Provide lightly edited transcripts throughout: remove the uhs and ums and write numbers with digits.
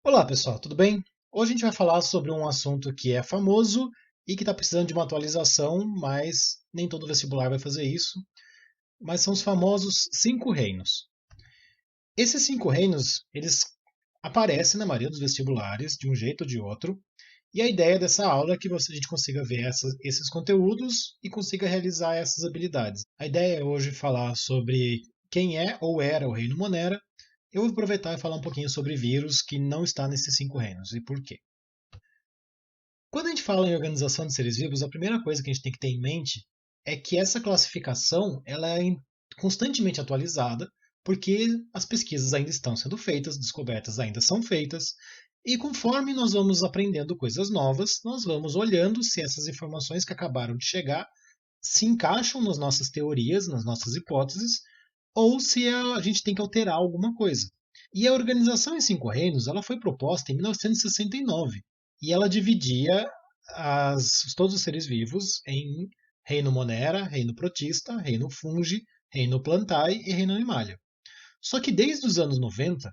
Olá pessoal, tudo bem? Hoje a gente vai falar sobre um assunto que é famoso e que está precisando de uma atualização, mas nem todo vestibular vai fazer isso. Mas são os famosos cinco reinos. Esses cinco reinos, eles aparecem na maioria dos vestibulares, de um jeito ou de outro. E a ideia dessa aula é que a gente consiga ver esses conteúdos e consiga realizar essas habilidades. A ideia é hoje falar sobre quem é ou era o reino Monera. Eu vou aproveitar e falar um pouquinho sobre vírus que não está nesses cinco reinos e por quê. Quando a gente fala em organização de seres vivos, a primeira coisa que a gente tem que ter em mente é que essa classificação ela é constantemente atualizada, porque as pesquisas ainda estão sendo feitas, descobertas ainda são feitas, e conforme nós vamos aprendendo coisas novas, nós vamos olhando se essas informações que acabaram de chegar se encaixam nas nossas teorias, nas nossas hipóteses, ou se a gente tem que alterar alguma coisa. E a organização em cinco reinos ela foi proposta em 1969 e ela dividia todos os seres vivos em reino Monera, reino Protista, reino Fungi, reino Plantae e reino Animalia. Só que desde os anos 90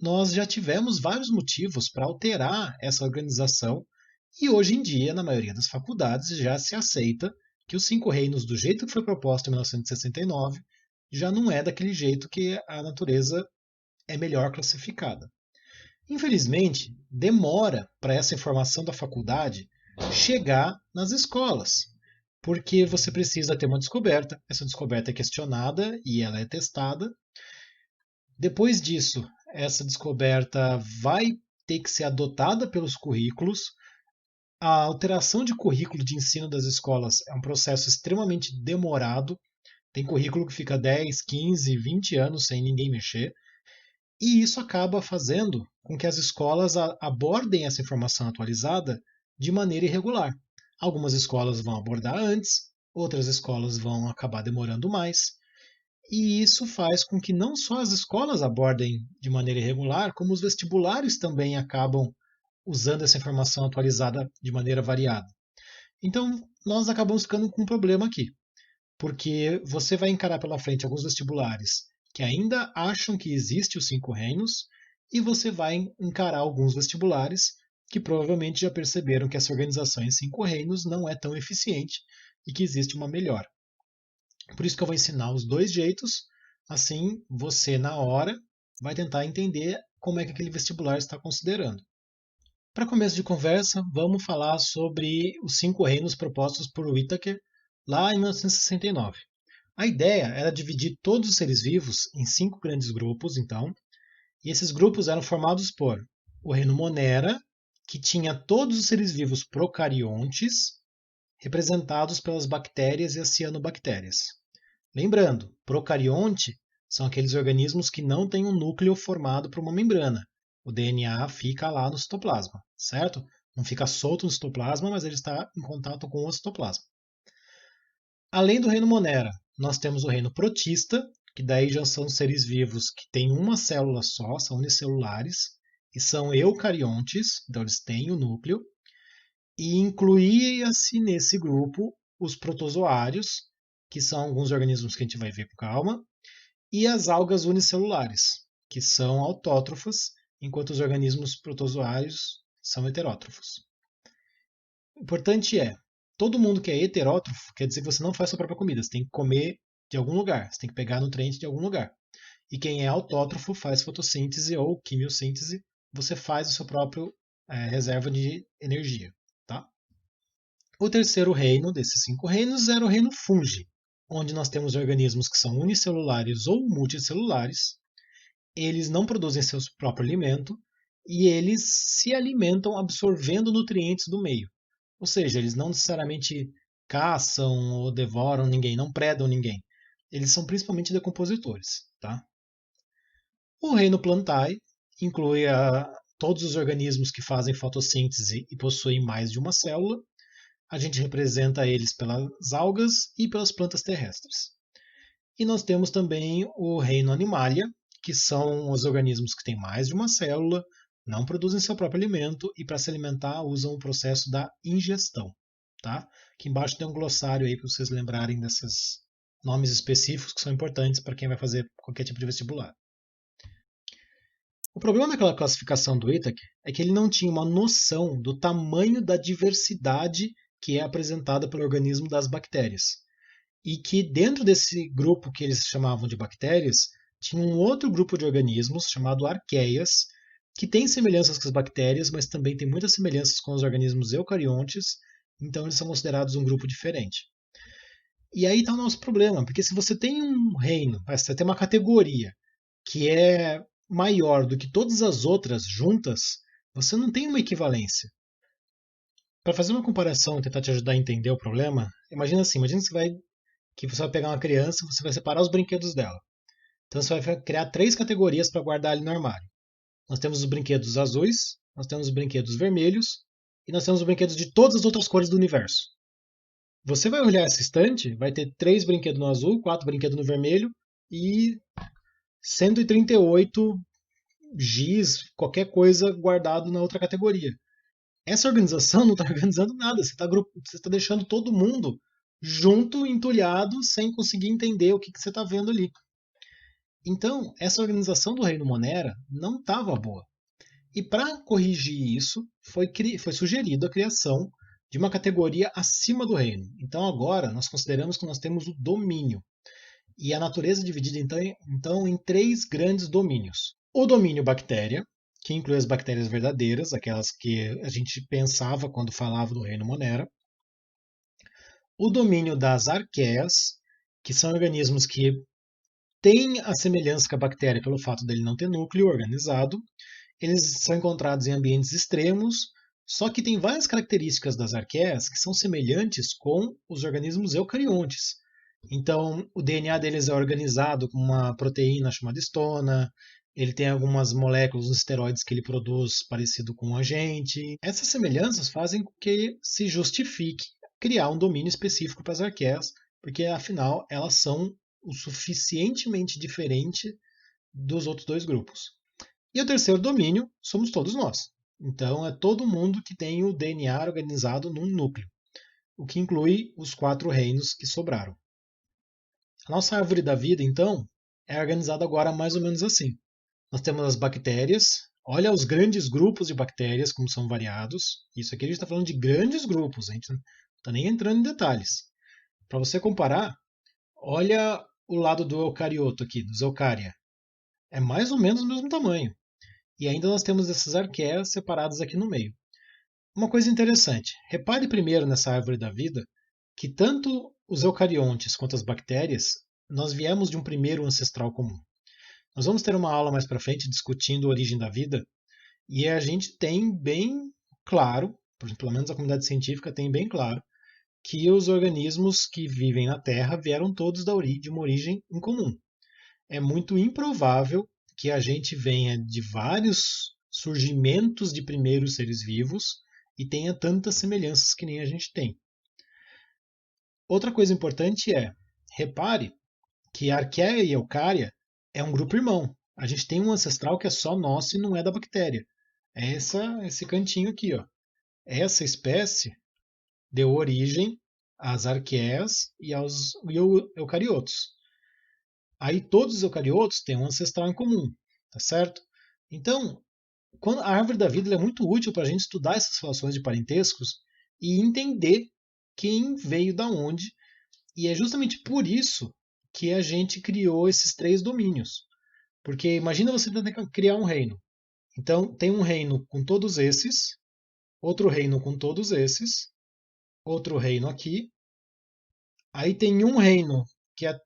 nós já tivemos vários motivos para alterar essa organização e hoje em dia, na maioria das faculdades, já se aceita que os cinco reinos, do jeito que foi proposto em 1969, já não é daquele jeito que a natureza é melhor classificada. Infelizmente, demora para essa informação da faculdade chegar nas escolas, porque você precisa ter uma descoberta, essa descoberta é questionada e ela é testada. Depois disso, essa descoberta vai ter que ser adotada pelos currículos. A alteração de currículo de ensino das escolas é um processo extremamente demorado. Tem currículo que fica 10, 15, 20 anos sem ninguém mexer. E isso acaba fazendo com que as escolas abordem essa informação atualizada de maneira irregular. Algumas escolas vão abordar antes, outras escolas vão acabar demorando mais. E isso faz com que não só as escolas abordem de maneira irregular, como os vestibulares também acabam usando essa informação atualizada de maneira variada. Então, nós acabamos ficando com um problema aqui, porque você vai encarar pela frente alguns vestibulares que ainda acham que existe os cinco reinos, e você vai encarar alguns vestibulares que provavelmente já perceberam que essa organização em cinco reinos não é tão eficiente e que existe uma melhor. Por isso que eu vou ensinar os dois jeitos, assim você na hora vai tentar entender como é que aquele vestibular está considerando. Para começo de conversa, vamos falar sobre os cinco reinos propostos por Whittaker lá em 1969. A ideia era dividir todos os seres vivos em cinco grandes grupos, então, e esses grupos eram formados por o reino Monera, que tinha todos os seres vivos procariontes, representados pelas bactérias e as cianobactérias. Lembrando, procarionte são aqueles organismos que não têm um núcleo formado por uma membrana. O DNA fica lá no citoplasma, certo? Não fica solto no citoplasma, mas ele está em contato com o citoplasma. Além do reino Monera, nós temos o reino Protista, que daí já são seres vivos que têm uma célula só, são unicelulares, e são eucariontes, então eles têm o núcleo, e incluía-se nesse grupo os protozoários, que são alguns organismos que a gente vai ver com calma, e as algas unicelulares, que são autótrofas, enquanto os organismos protozoários são heterótrofos. O importante é, todo mundo que é heterótrofo quer dizer que você não faz sua própria comida, você tem que comer de algum lugar, você tem que pegar nutriente de algum lugar. E quem é autótrofo faz fotossíntese ou quimiossíntese, você faz o seu próprio reserva de energia. Tá? O terceiro reino desses cinco reinos era o reino fungi, onde nós temos organismos que são unicelulares ou multicelulares. Eles não produzem seu próprio alimento e eles se alimentam absorvendo nutrientes do meio. Ou seja, eles não necessariamente caçam ou devoram ninguém, não predam ninguém. Eles são principalmente decompositores. Tá? O reino Plantae inclui todos os organismos que fazem fotossíntese e possuem mais de uma célula. A gente representa eles pelas algas e pelas plantas terrestres. E nós temos também o reino Animalia, que são os organismos que têm mais de uma célula, não produzem seu próprio alimento e para se alimentar usam o processo da ingestão. Tá? Aqui embaixo tem um glossário aí para vocês lembrarem desses nomes específicos que são importantes para quem vai fazer qualquer tipo de vestibular. O problema daquela classificação do Whittaker é que ele não tinha uma noção do tamanho da diversidade que é apresentada pelo organismo das bactérias. E que dentro desse grupo que eles chamavam de bactérias, tinha um outro grupo de organismos chamado arqueias, que tem semelhanças com as bactérias, mas também tem muitas semelhanças com os organismos eucariontes, então eles são considerados um grupo diferente. E aí está o nosso problema, porque se você tem um reino, você tem uma categoria que é maior do que todas as outras juntas, você não tem uma equivalência. Para fazer uma comparação e tentar te ajudar a entender o problema, imagina assim, imagina que você vai pegar uma criança e você vai separar os brinquedos dela. Então você vai criar 3 categorias para guardar ali no armário. Nós temos os brinquedos azuis, nós temos os brinquedos vermelhos e nós temos os brinquedos de todas as outras cores do universo. Você vai olhar essa estante, vai ter 3 brinquedos no azul, 4 brinquedos no vermelho e 138 giz, qualquer coisa guardado na outra categoria. Essa organização não está organizando nada, você tá deixando todo mundo junto, entulhado, sem conseguir entender o que você está vendo ali. Então, essa organização do Reino Monera não estava boa. E para corrigir isso, foi sugerido a criação de uma categoria acima do reino. Então agora nós consideramos que nós temos o domínio. E a natureza é dividida então em 3 grandes domínios. O domínio bactéria, que inclui as bactérias verdadeiras, aquelas que a gente pensava quando falava do reino Monera. O domínio das arqueias, que são organismos que têm a semelhança com a bactéria pelo fato dele não ter núcleo organizado. Eles são encontrados em ambientes extremos, só que tem várias características das arqueias que são semelhantes com os organismos eucariontes. Então, o DNA deles é organizado com uma proteína chamada histona, ele tem algumas moléculas, os esteroides que ele produz parecido com a gente. Essas semelhanças fazem com que se justifique criar um domínio específico para as arqueias, porque afinal elas são o suficientemente diferente dos outros 2 grupos. E o terceiro domínio somos todos nós. Então é todo mundo que tem o DNA organizado num núcleo, o que inclui os 4 reinos que sobraram. A nossa árvore da vida, então, é organizada agora mais ou menos assim. Nós temos as bactérias, olha os grandes grupos de bactérias, como são variados. Isso aqui a gente está falando de grandes grupos, a gente não está nem entrando em detalhes. Para você comparar, olha o lado do eucarioto aqui, dos eucária. É mais ou menos o mesmo tamanho. E ainda nós temos essas arqueias separadas aqui no meio. Uma coisa interessante, repare primeiro nessa árvore da vida que tanto os eucariontes quanto as bactérias, nós viemos de um primeiro ancestral comum. Nós vamos ter uma aula mais para frente discutindo a origem da vida, e a gente tem bem claro, pelo menos a comunidade científica tem bem claro, que os organismos que vivem na Terra vieram todos de uma origem em comum. É muito improvável que a gente venha de vários surgimentos de primeiros seres vivos e tenha tantas semelhanças que nem a gente tem. Outra coisa importante repare que a arqueia e a eucária é um grupo irmão. A gente tem um ancestral que é só nosso e não é da bactéria. É esse cantinho aqui, ó. Essa espécie deu origem às arqueias e aos eucariotos. Aí todos os eucariotos têm um ancestral em comum, tá certo? Então, a árvore da vida é muito útil para a gente estudar essas relações de parentescos e entender quem veio da onde. E é justamente por isso que a gente criou esses 3 domínios. Porque imagina você tentar criar um reino. Então, tem um reino com todos esses, outro reino com todos esses, outro reino aqui. Aí tem um reino que é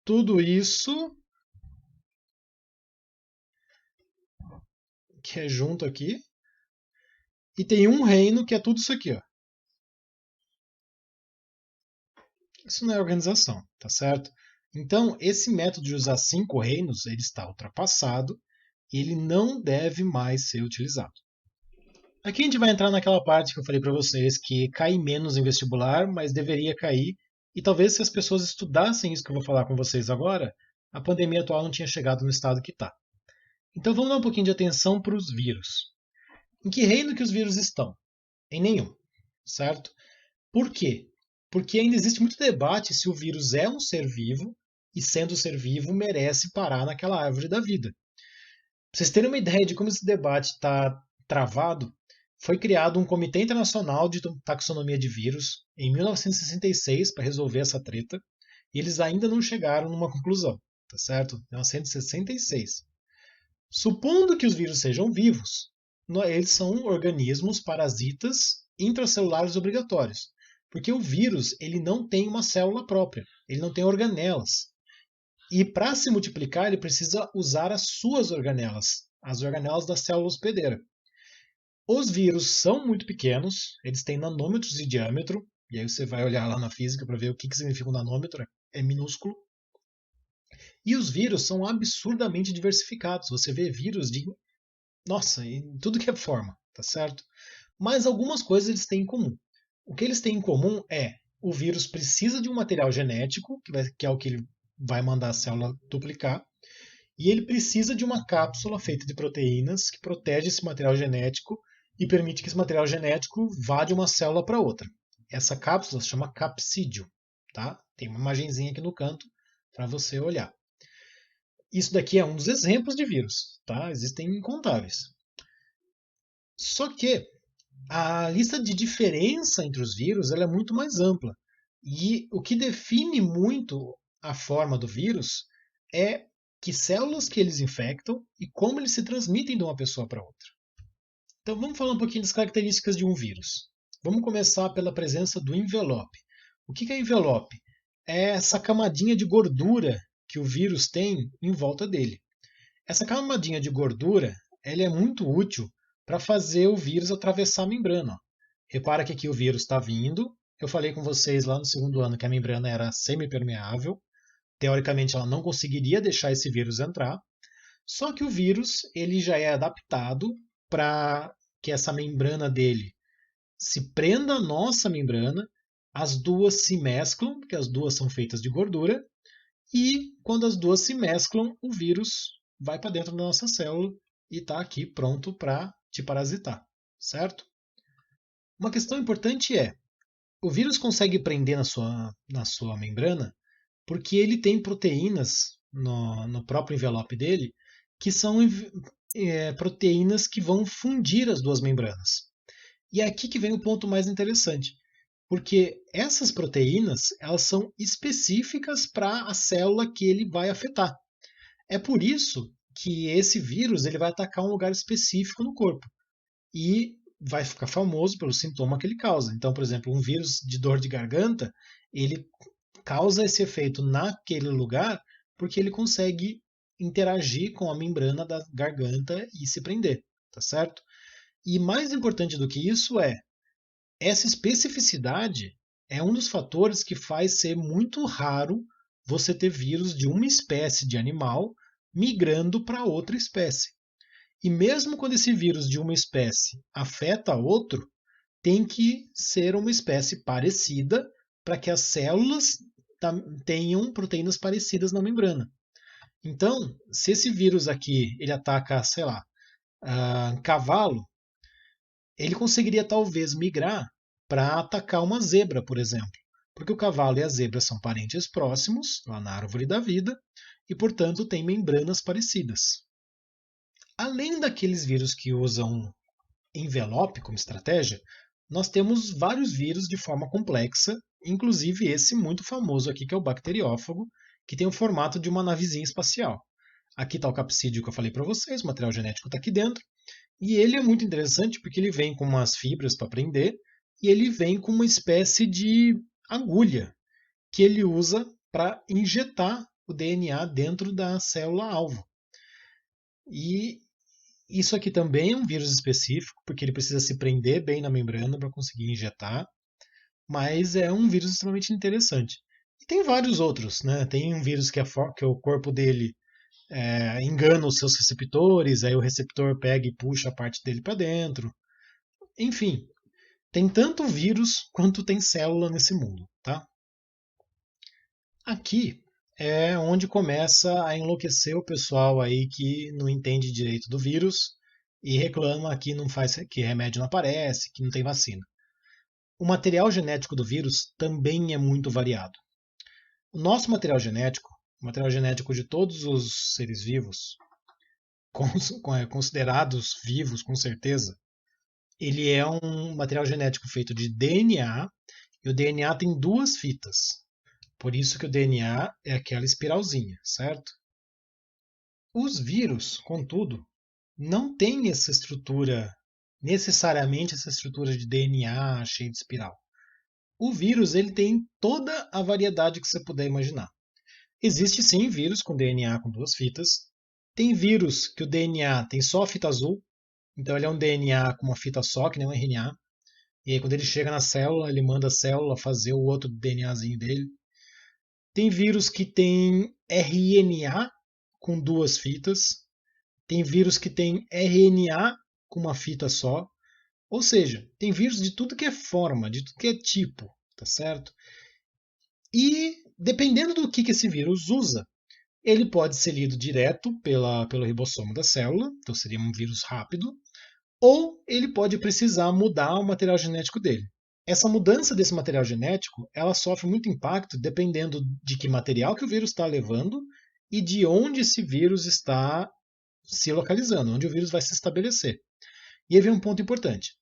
tudo isso, que é junto aqui. E tem um reino que é tudo isso aqui, ó. Isso não é organização, tá certo? Então, esse método de usar 5 reinos, ele está ultrapassado e ele não deve mais ser utilizado. Aqui a gente vai entrar naquela parte que eu falei para vocês que cai menos em vestibular, mas deveria cair. E talvez se as pessoas estudassem isso que eu vou falar com vocês agora, a pandemia atual não tinha chegado no estado que está. Então vamos dar um pouquinho de atenção para os vírus. Em que reino que os vírus estão? Em nenhum, certo? Por quê? Porque ainda existe muito debate se o vírus é um ser vivo e, sendo ser vivo, merece parar naquela árvore da vida. vocês terem uma ideia de como esse debate está travado, foi criado um Comitê Internacional de Taxonomia de Vírus em 1966 para resolver essa treta, e eles ainda não chegaram numa conclusão, tá certo? 1966. Supondo que os vírus sejam vivos, eles são organismos parasitas intracelulares obrigatórios, porque o vírus ele não tem uma célula própria, ele não tem organelas. E para se multiplicar, ele precisa usar as suas organelas, as organelas da célula hospedeira. Os vírus são muito pequenos, eles têm nanômetros de diâmetro, e aí você vai olhar lá na física para ver o que significa um nanômetro, é minúsculo. E os vírus são absurdamente diversificados. Você vê vírus de, nossa, em tudo que é forma, tá certo? Mas algumas coisas eles têm em comum. O que eles têm em comum é o vírus precisa de um material genético, que é o que ele vai mandar a célula duplicar, e ele precisa de uma cápsula feita de proteínas que protege esse material genético e permite que esse material genético vá de uma célula para outra. Essa cápsula se chama capsídio, tá? Tem uma imagenzinha aqui no canto para você olhar. Isso daqui é um dos exemplos de vírus, tá? Existem incontáveis. Só que a lista de diferença entre os vírus ela é muito mais ampla. E o que define muito a forma do vírus é que células que eles infectam e como eles se transmitem de uma pessoa para outra. Então vamos falar um pouquinho das características de um vírus. Vamos começar pela presença do envelope. O que é envelope? É essa camadinha de gordura que o vírus tem em volta dele. Essa camadinha de gordura ela é muito útil para fazer o vírus atravessar a membrana. Repara que aqui o vírus está vindo. Eu falei com vocês lá no segundo ano que a membrana era semipermeável. Teoricamente, ela não conseguiria deixar esse vírus entrar. Só que o vírus ele já é adaptado para que essa membrana dele se prenda à nossa membrana, as duas se mesclam, porque as duas são feitas de gordura, e quando as duas se mesclam, o vírus vai para dentro da nossa célula e está aqui pronto para te parasitar, certo? Uma questão importante é, o vírus consegue prender na sua membrana porque ele tem proteínas no próprio envelope dele que são proteínas que vão fundir as duas membranas. E é aqui que vem o ponto mais interessante, porque essas proteínas elas são específicas para a célula que ele vai afetar. É por isso que esse vírus ele vai atacar um lugar específico no corpo e vai ficar famoso pelo sintoma que ele causa. Então, por exemplo, um vírus de dor de garganta, ele causa esse efeito naquele lugar porque ele consegue interagir com a membrana da garganta e se prender, tá certo? E mais importante do que isso é, essa especificidade é um dos fatores que faz ser muito raro você ter vírus de uma espécie de animal migrando para outra espécie. E mesmo quando esse vírus de uma espécie afeta outro, tem que ser uma espécie parecida para que as células tenham proteínas parecidas na membrana. Então, se esse vírus aqui ele ataca, sei lá, cavalo, ele conseguiria talvez migrar para atacar uma zebra, por exemplo. Porque o cavalo e a zebra são parentes próximos, lá na árvore da vida, e portanto têm membranas parecidas. Além daqueles vírus que usam envelope como estratégia, nós temos vários vírus de forma complexa, inclusive esse muito famoso aqui, que é o bacteriófago, que tem o formato de uma navezinha espacial. Aqui está o capsídeo que eu falei para vocês, o material genético está aqui dentro. E ele é muito interessante porque ele vem com umas fibras para prender e ele vem com uma espécie de agulha que ele usa para injetar o DNA dentro da célula-alvo. E isso aqui também é um vírus específico, porque ele precisa se prender bem na membrana para conseguir injetar, mas é um vírus extremamente interessante. E tem vários outros, né? Tem um vírus que o corpo dele engana os seus receptores, aí o receptor pega e puxa a parte dele para dentro. Enfim, tem tanto vírus quanto tem célula nesse mundo, tá? Aqui é onde começa a enlouquecer o pessoal aí que não entende direito do vírus e reclama que não faz, que remédio não aparece, que não tem vacina. O material genético do vírus também é muito variado. O nosso material genético, o material genético de todos os seres vivos, considerados vivos com certeza, ele é um material genético feito de DNA, e o DNA tem duas fitas. Por isso que o DNA é aquela espiralzinha, certo? Os vírus, contudo, não têm essa estrutura, necessariamente essa estrutura de DNA cheia de espiral. O vírus ele tem toda a variedade que você puder imaginar. Existe sim vírus com DNA com duas fitas. Tem vírus que o DNA tem só a fita azul, então ele é um DNA com uma fita só, que nem um RNA. E aí quando ele chega na célula, ele manda a célula fazer o outro DNAzinho dele. Tem vírus que tem RNA com duas fitas. Tem vírus que tem RNA com uma fita só. Ou seja, tem vírus de tudo que é forma, de tudo que é tipo, tá certo? E dependendo do que esse vírus usa, ele pode ser lido direto pelo ribossomo da célula, então seria um vírus rápido, ou ele pode precisar mudar o material genético dele. Essa mudança desse material genético, ela sofre muito impacto dependendo de que material que o vírus está levando e de onde esse vírus está se localizando, onde o vírus vai se estabelecer. E aí vem um ponto importante.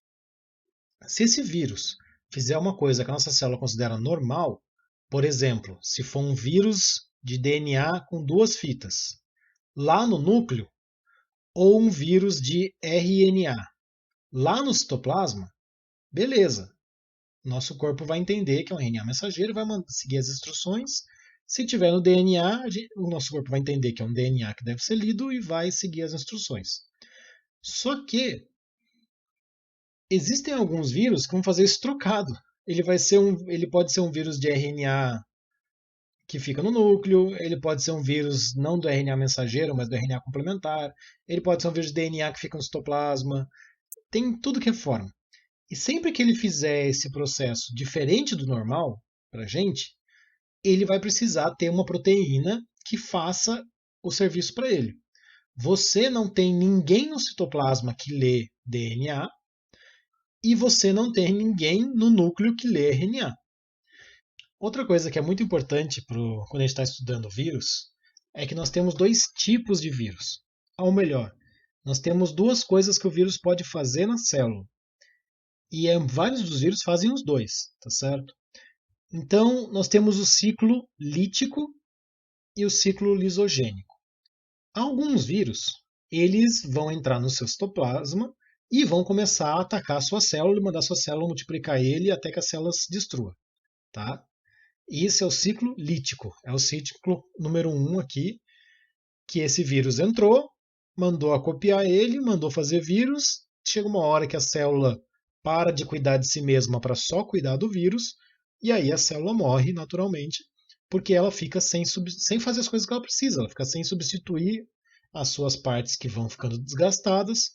Se esse vírus fizer uma coisa que a nossa célula considera normal, por exemplo, se for um vírus de DNA com duas fitas, lá no núcleo, ou um vírus de RNA, lá no citoplasma, beleza. Nosso corpo vai entender que é um RNA mensageiro e vai seguir as instruções. Se tiver no DNA, o nosso corpo vai entender que é um DNA que deve ser lido e vai seguir as instruções. Só que existem alguns vírus que vão fazer isso trocado. Ele pode ser um vírus de RNA que fica no núcleo, ele pode ser um vírus não do RNA mensageiro, mas do RNA complementar, ele pode ser um vírus de DNA que fica no citoplasma, tem tudo que é forma. E sempre que ele fizer esse processo diferente do normal para a gente, ele vai precisar ter uma proteína que faça o serviço para ele. Você não tem ninguém no citoplasma que lê DNA e você não tem ninguém no núcleo que lê RNA. Outra coisa que é muito importante quando a gente está estudando vírus é que nós temos dois tipos de vírus. Ou melhor, nós temos duas coisas que o vírus pode fazer na célula. E vários dos vírus fazem os dois, tá certo? Então, nós temos o ciclo lítico e o ciclo lisogênico. Alguns vírus, eles vão entrar no seu citoplasma e vão começar a atacar a sua célula e mandar a sua célula multiplicar ele até que a célula se destrua, tá? Isso é o ciclo lítico, é o ciclo número 1 aqui, que esse vírus entrou, mandou acopiar ele, mandou fazer vírus, chega uma hora que a célula para de cuidar de si mesma para só cuidar do vírus, e aí a célula morre naturalmente, porque ela fica sem fazer as coisas que ela precisa, ela fica sem substituir as suas partes que vão ficando desgastadas,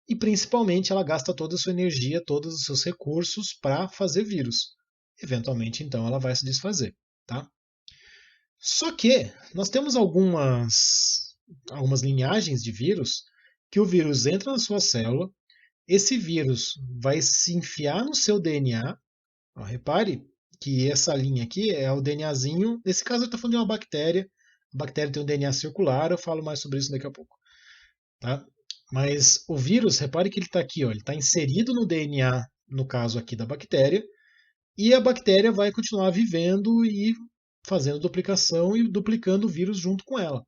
e principalmente ela gasta toda a sua energia, todos os seus recursos para fazer vírus. Eventualmente, então, ela vai se desfazer, tá? Só que nós temos algumas linhagens de vírus que o vírus entra na sua célula, esse vírus vai se enfiar no seu DNA. Ó, repare que essa linha aqui é o DNAzinho. Nesse caso, eu estou falando de uma bactéria. A bactéria tem um DNA circular, eu falo mais sobre isso daqui a pouco. Tá? Mas o vírus, repare que ele está aqui, ó, ele está inserido no DNA, no caso aqui da bactéria, e a bactéria vai continuar vivendo e fazendo duplicação e duplicando o vírus junto com ela.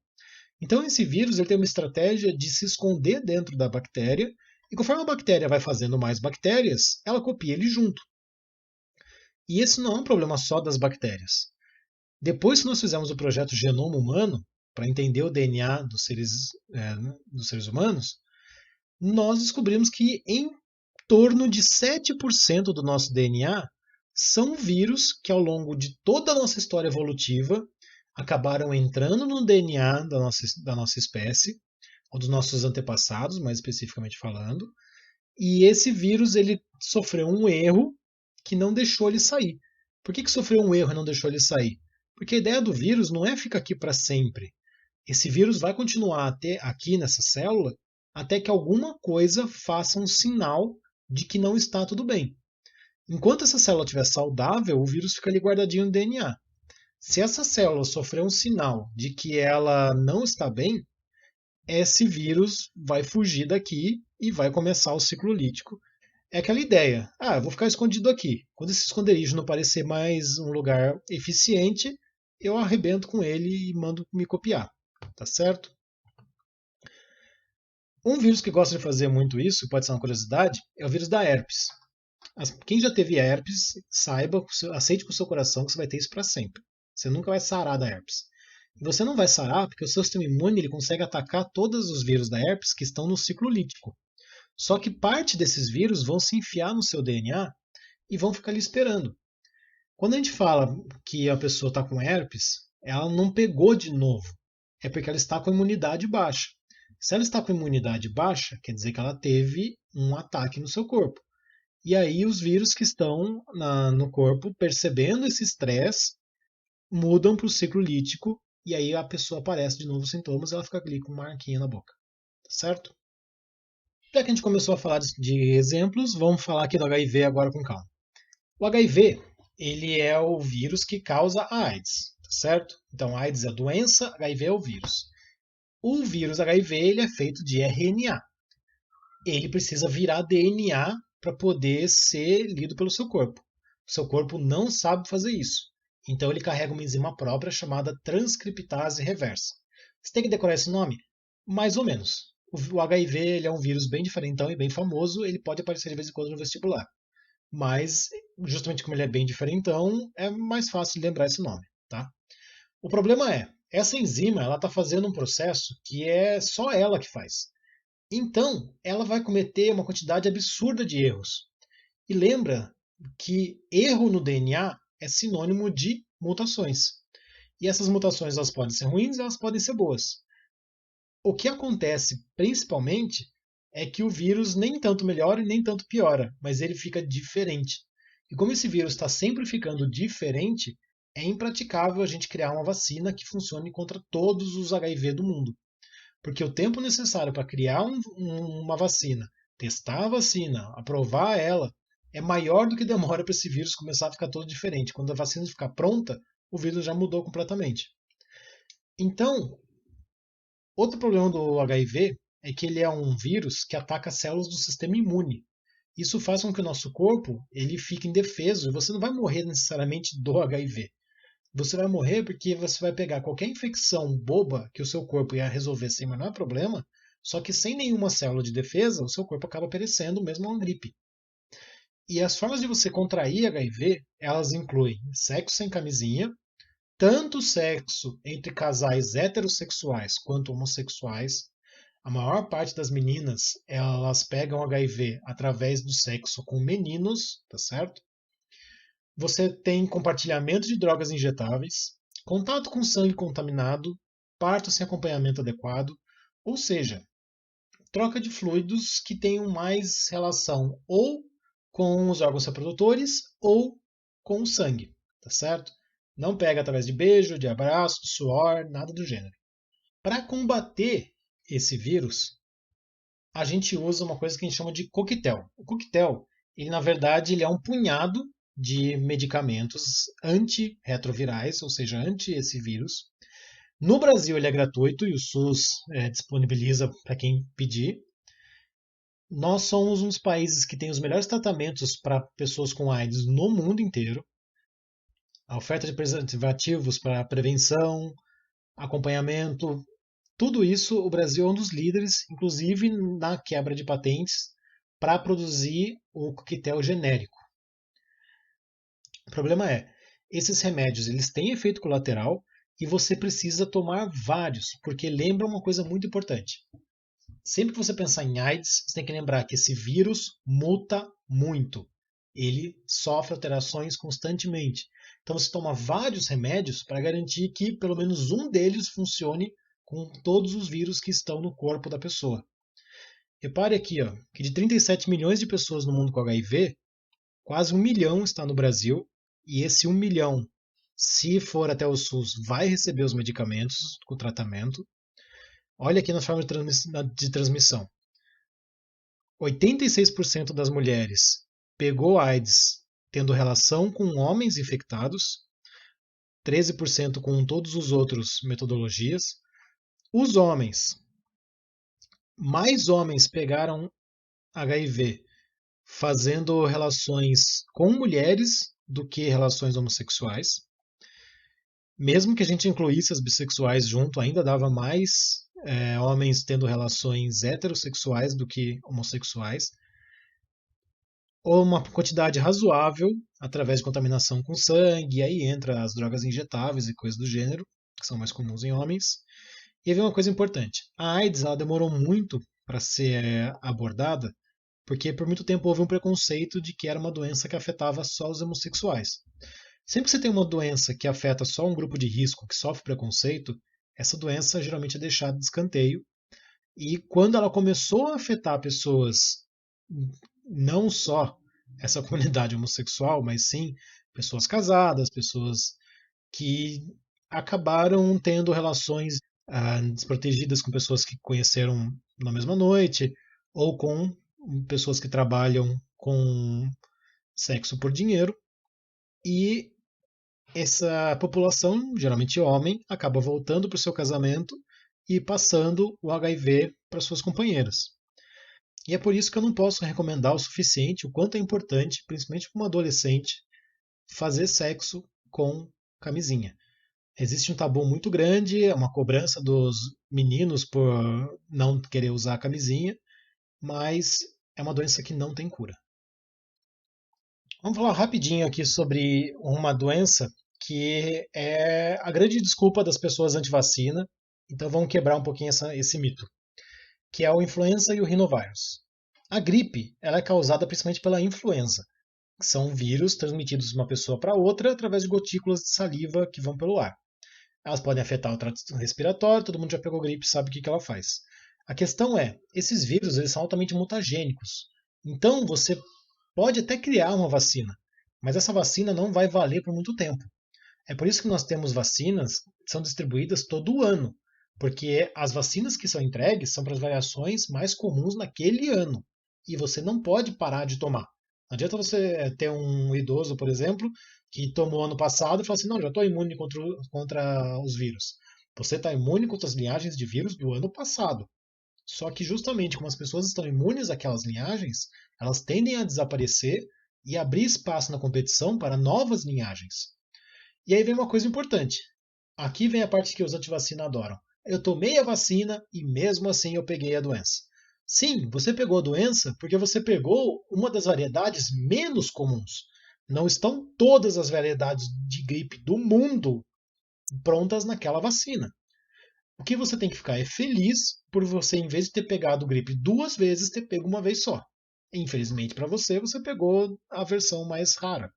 Então esse vírus ele tem uma estratégia de se esconder dentro da bactéria, e conforme a bactéria vai fazendo mais bactérias, ela copia ele junto. E esse não é um problema só das bactérias. Depois que nós fizemos o projeto Genoma Humano, para entender o DNA dos seres humanos, nós descobrimos que em torno de 7% do nosso DNA são vírus que, ao longo de toda a nossa história evolutiva, acabaram entrando no DNA da nossa espécie, ou dos nossos antepassados, mais especificamente falando, e esse vírus ele sofreu um erro que não deixou ele sair. Por que sofreu um erro e não deixou ele sair? Porque a ideia do vírus não é ficar aqui para sempre. Esse vírus vai continuar aqui nessa célula até que alguma coisa faça um sinal de que não está tudo bem. Enquanto essa célula estiver saudável, o vírus fica ali guardadinho no DNA. Se essa célula sofrer um sinal de que ela não está bem, esse vírus vai fugir daqui e vai começar o ciclo lítico. É aquela ideia. Ah, eu vou ficar escondido aqui. Quando esse esconderijo não parecer mais um lugar eficiente, eu arrebento com ele e mando me copiar. Tá certo? Um vírus que gosta de fazer muito isso, pode ser uma curiosidade, é o vírus da herpes. Quem já teve herpes, saiba, aceite com o seu coração que você vai ter isso para sempre. Você nunca vai sarar da herpes. E você não vai sarar porque o seu sistema imune ele consegue atacar todos os vírus da herpes que estão no ciclo lítico. Só que parte desses vírus vão se enfiar no seu DNA e vão ficar ali esperando. Quando a gente fala que a pessoa está com herpes, ela não pegou de novo. É porque ela está com imunidade baixa. Se ela está com imunidade baixa, quer dizer que ela teve um ataque no seu corpo. E aí os vírus que estão no corpo, percebendo esse estresse, mudam para o ciclo lítico e aí a pessoa aparece de novo os sintomas e ela fica ali com uma marquinha na boca. Tá certo? Já que a gente começou a falar de exemplos, vamos falar aqui do HIV agora com calma. O HIV, ele é o vírus que causa a AIDS, tá certo? Então, a AIDS é a doença, HIV é o vírus. O vírus HIV ele é feito de RNA. Ele precisa virar DNA para poder ser lido pelo seu corpo. O seu corpo não sabe fazer isso. Então ele carrega uma enzima própria chamada transcriptase reversa. Você tem que decorar esse nome? Mais ou menos. O HIV ele é um vírus bem diferentão e bem famoso, ele pode aparecer de vez em quando no vestibular. Mas, justamente como ele é bem diferentão, é mais fácil de lembrar esse nome. Tá? O problema é, essa enzima ela está fazendo um processo que é só ela que faz. Então, ela vai cometer uma quantidade absurda de erros. E lembra que erro no DNA é sinônimo de mutações. E essas mutações elas podem ser ruins e elas podem ser boas. O que acontece principalmente é que o vírus nem tanto melhora e nem tanto piora, mas ele fica diferente. E como esse vírus está sempre ficando diferente, é impraticável a gente criar uma vacina que funcione contra todos os HIV do mundo. Porque o tempo necessário para criar uma vacina, testar a vacina, aprovar ela, é maior do que demora para esse vírus começar a ficar todo diferente. Quando a vacina ficar pronta, o vírus já mudou completamente. Então, outro problema do HIV é que ele é um vírus que ataca células do sistema imune. Isso faz com que o nosso corpo ele fique indefeso e você não vai morrer necessariamente do HIV. Você vai morrer porque você vai pegar qualquer infecção boba que o seu corpo ia resolver sem o menor problema, só que sem nenhuma célula de defesa, o seu corpo acaba perecendo, mesmo uma gripe. E as formas de você contrair HIV, elas incluem sexo sem camisinha, tanto sexo entre casais heterossexuais quanto homossexuais. A maior parte das meninas, elas pegam HIV através do sexo com meninos, tá certo? Você tem compartilhamento de drogas injetáveis, contato com sangue contaminado, parto sem acompanhamento adequado, ou seja, troca de fluidos que tenham mais relação ou com os órgãos reprodutores ou com o sangue, tá certo? Não pega através de beijo, de abraço, suor, nada do gênero. Para combater esse vírus, a gente usa uma coisa que a gente chama de coquetel. O coquetel, ele na verdade, ele é um punhado de medicamentos antirretrovirais, ou seja, anti esse vírus. No Brasil ele é gratuito e o SUS disponibiliza para quem pedir. Nós somos um dos países que tem os melhores tratamentos para pessoas com AIDS no mundo inteiro. A oferta de preservativos para prevenção, acompanhamento, tudo isso o Brasil é um dos líderes, inclusive na quebra de patentes para produzir o coquetel genérico. O problema é, esses remédios eles têm efeito colateral e você precisa tomar vários, porque lembra uma coisa muito importante. Sempre que você pensar em AIDS, você tem que lembrar que esse vírus muta muito. Ele sofre alterações constantemente. Então você toma vários remédios para garantir que pelo menos um deles funcione com todos os vírus que estão no corpo da pessoa. Repare aqui, ó, que de 37 milhões de pessoas no mundo com HIV, quase 1 milhão está no Brasil, e esse 1 milhão, se for até o SUS, vai receber os medicamentos, o tratamento. Olha aqui na forma de transmissão. 86% das mulheres pegou AIDS tendo relação com homens infectados, 13% com todos os outros metodologias. Os homens, mais homens pegaram HIV fazendo relações com mulheres do que relações homossexuais. Mesmo que a gente incluísse as bissexuais junto, ainda dava mais homens tendo relações heterossexuais do que homossexuais. Ou uma quantidade razoável através de contaminação com sangue, e aí entra as drogas injetáveis e coisas do gênero, que são mais comuns em homens. E aí vem uma coisa importante. A AIDS ela demorou muito para ser abordada, porque por muito tempo houve um preconceito de que era uma doença que afetava só os homossexuais. Sempre que você tem uma doença que afeta só um grupo de risco que sofre preconceito, essa doença geralmente é deixada de escanteio. E quando ela começou a afetar pessoas, não só essa comunidade homossexual, mas sim pessoas casadas, pessoas que acabaram tendo relações desprotegidas com pessoas que conheceram na mesma noite, ou com pessoas que trabalham com sexo por dinheiro. E essa população, geralmente homem, acaba voltando para o seu casamento e passando o HIV para suas companheiras. E é por isso que eu não posso recomendar o suficiente o quanto é importante, principalmente para uma adolescente, fazer sexo com camisinha. Existe um tabu muito grande, é uma cobrança dos meninos por não querer usar a camisinha, mas é uma doença que não tem cura. Vamos falar rapidinho aqui sobre uma doença que é a grande desculpa das pessoas anti-vacina. Então vamos quebrar um pouquinho esse mito, que é o influenza e o rinovírus. A gripe ela é causada principalmente pela influenza, que são vírus transmitidos de uma pessoa para outra através de gotículas de saliva que vão pelo ar. Elas podem afetar o trato respiratório, todo mundo já pegou gripe e sabe o que ela faz. A questão é, esses vírus eles são altamente mutagênicos. Então você pode até criar uma vacina, mas essa vacina não vai valer por muito tempo. É por isso que nós temos vacinas que são distribuídas todo ano, porque as vacinas que são entregues são para as variações mais comuns naquele ano, e você não pode parar de tomar. Não adianta você ter um idoso, por exemplo, que tomou ano passado e falou assim, não, já estou imune contra os vírus. Você está imune contra as linhagens de vírus do ano passado. Só que justamente como as pessoas estão imunes àquelas linhagens, elas tendem a desaparecer e abrir espaço na competição para novas linhagens. E aí vem uma coisa importante. Aqui vem a parte que os antivacina adoram. Eu tomei a vacina e mesmo assim eu peguei a doença. Sim, você pegou a doença porque você pegou uma das variedades menos comuns. Não estão todas as variedades de gripe do mundo prontas naquela vacina. O que você tem que ficar é feliz por você, em vez de ter pegado gripe duas vezes, ter pego uma vez só. Infelizmente para você, você pegou a versão mais rara.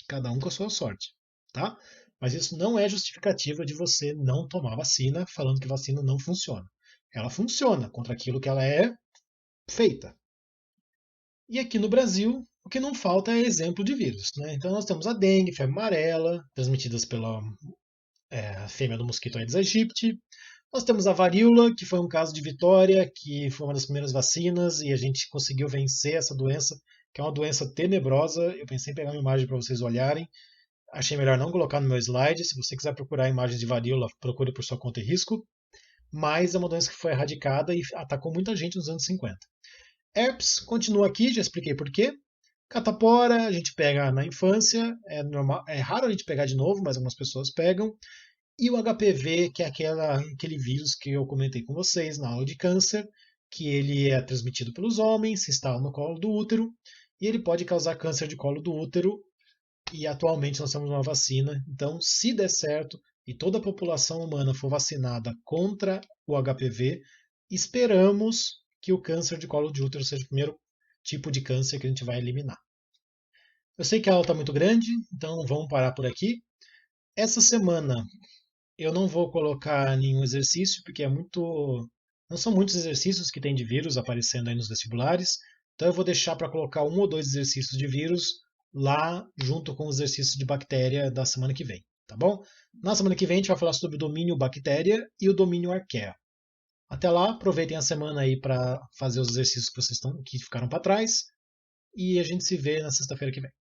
Cada um com a sua sorte, tá? Mas isso não é justificativa de você não tomar vacina, falando que vacina não funciona. Ela funciona contra aquilo que ela é feita. E aqui no Brasil, o que não falta é exemplo de vírus, né? Então nós temos a dengue, febre amarela, transmitidas pela fêmea do mosquito Aedes aegypti. Nós temos a varíola, que foi um caso de Vitória, que foi uma das primeiras vacinas e a gente conseguiu vencer essa doença, que é uma doença tenebrosa. Eu pensei em pegar uma imagem para vocês olharem. Achei melhor não colocar no meu slide. Se você quiser procurar imagens de varíola, procure por sua conta e risco. Mas é uma doença que foi erradicada e atacou muita gente nos anos 50. Herpes continua aqui, já expliquei por quê. Catapora a gente pega na infância, é raro a gente pegar de novo, mas algumas pessoas pegam. E o HPV, que é aquele vírus que eu comentei com vocês na aula de câncer, que ele é transmitido pelos homens, se instala no colo do útero, e ele pode causar câncer de colo do útero, e atualmente nós temos uma vacina. Então, se der certo e toda a população humana for vacinada contra o HPV, esperamos que o câncer de colo de útero seja o primeiro tipo de câncer que a gente vai eliminar. Eu sei que a aula está muito grande, então vamos parar por aqui. Essa semana eu não vou colocar nenhum exercício, porque não são muitos exercícios que tem de vírus aparecendo aí nos vestibulares. Então eu vou deixar para colocar um ou dois exercícios de vírus lá junto com os exercícios de bactéria da semana que vem, tá bom? Na semana que vem a gente vai falar sobre o domínio bactéria e o domínio arqueia. Até lá, aproveitem a semana aí para fazer os exercícios que ficaram para trás e a gente se vê na sexta-feira que vem.